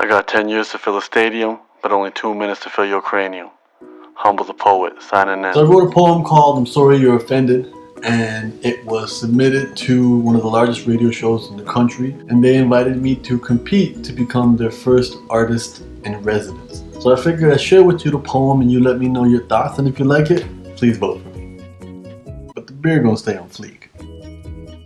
I got 10 years to fill a stadium, but only 2 minutes to fill your cranium. Humble the poet, signing in. So I wrote a poem called I'm Sorry You're Offended, and it was submitted to one of the largest radio shows in the country, and they invited me to compete to become their first artist in residence. So I figured I'd share with you the poem and you let me know your thoughts, and if you like it, please vote for me. But the beer gonna stay on fleek.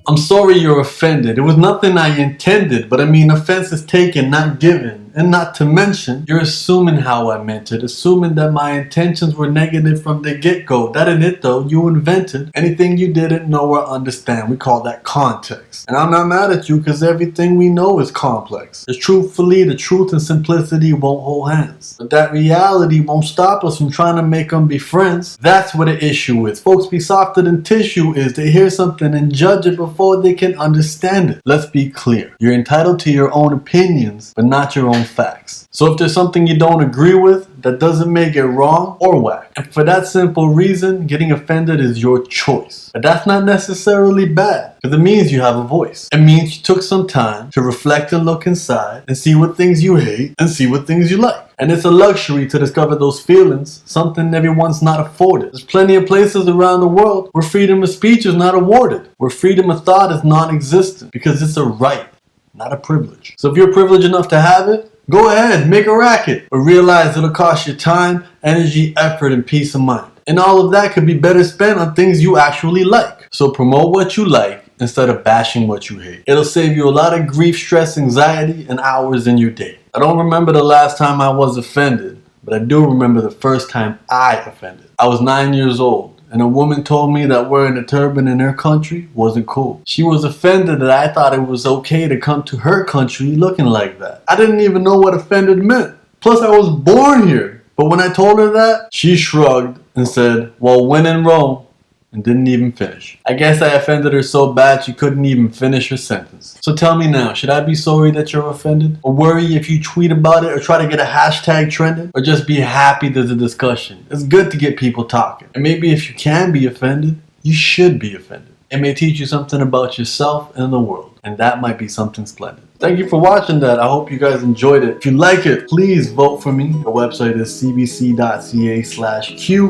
I'm sorry you're offended. It was nothing I intended, but I mean offense is taken, not given. And not to mention, you're assuming how I meant it, assuming that my intentions were negative from the get-go. That ain't it though, you invented anything you didn't know or understand. We call that context. And I'm not mad at you because everything we know is complex. It's truthfully, the truth and simplicity won't hold hands. But that reality won't stop us from trying to make them be friends. That's what the issue is. Folks be softer than tissue is. They hear something and judge it before they can understand it. Let's be clear. You're entitled to your own opinions, but not your own facts. So if there's something you don't agree with, that doesn't make it wrong or whack. And for that simple reason, getting offended is your choice. But that's not necessarily bad, because it means you have a voice. It means you took some time to reflect and look inside and see what things you hate and see what things you like. And it's a luxury to discover those feelings, something everyone's not afforded. There's plenty of places around the world where freedom of speech is not awarded, where freedom of thought is non-existent, because it's a right, not a privilege. So if you're privileged enough to have it, go ahead, make a racket, but realize it'll cost you time, energy, effort, and peace of mind. And all of that could be better spent on things you actually like. So promote what you like instead of bashing what you hate. It'll save you a lot of grief, stress, anxiety, and hours in your day. I don't remember the last time I was offended, but I do remember the first time I offended. I was 9 years old. And a woman told me that wearing a turban in her country wasn't cool. She was offended that I thought it was okay to come to her country looking like that. I didn't even know what offended meant. Plus, I was born here. But when I told her that, she shrugged and said, well, when in Rome, and didn't even finish. I guess I offended her so bad she couldn't even finish her sentence. So tell me now, should I be sorry that you're offended? Or worry if you tweet about it or try to get a hashtag trending? Or just be happy there's a discussion? It's good to get people talking. And maybe if you can be offended, you should be offended. It may teach you something about yourself and the world. And that might be something splendid. Thank you for watching that. I hope you guys enjoyed it. If you like it, please vote for me. The website is cbc.ca/q.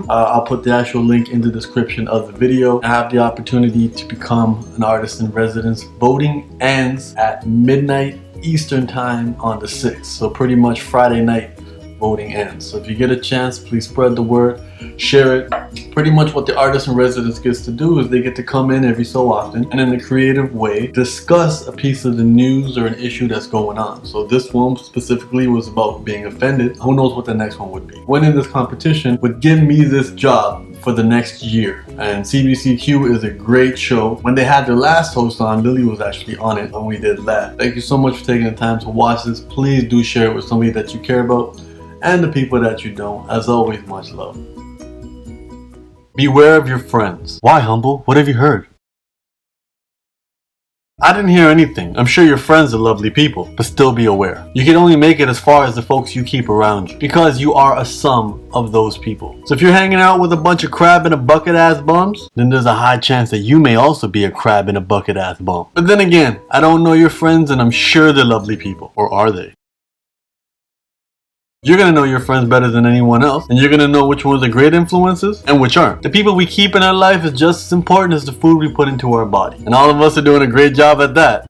I'll put the actual link in the description of the video. I have the opportunity to become an artist in residence. Voting ends at midnight Eastern time on the 6th. So pretty much Friday night voting ends. So if you get a chance, please spread the word, share it. Pretty much what the artist in residence gets to do is they get to come in every so often and in a creative way discuss a piece of the news or an issue that's going on. So this one specifically was about being offended. Who knows what the next one would be. Winning this competition would give me this job for the next year. And CBCQ is a great show. When they had their last host on, Lily was actually on it when we did that. Thank you so much for taking the time to watch this. Please do share it with somebody that you care about and the people that you don't. As always, much love. Beware of your friends. Why, Humble? What have you heard? I didn't hear anything. I'm sure your friends are lovely people, but still be aware. You can only make it as far as the folks you keep around you, because you are a sum of those people. So if you're hanging out with a bunch of crab in a bucket ass bums, then there's a high chance that you may also be a crab in a bucket ass bum. But then again, I don't know your friends and I'm sure they're lovely people. Or are they? You're going to know your friends better than anyone else, and you're going to know which ones are great influences and which aren't. The people we keep in our life is just as important as the food we put into our body. And all of us are doing a great job at that.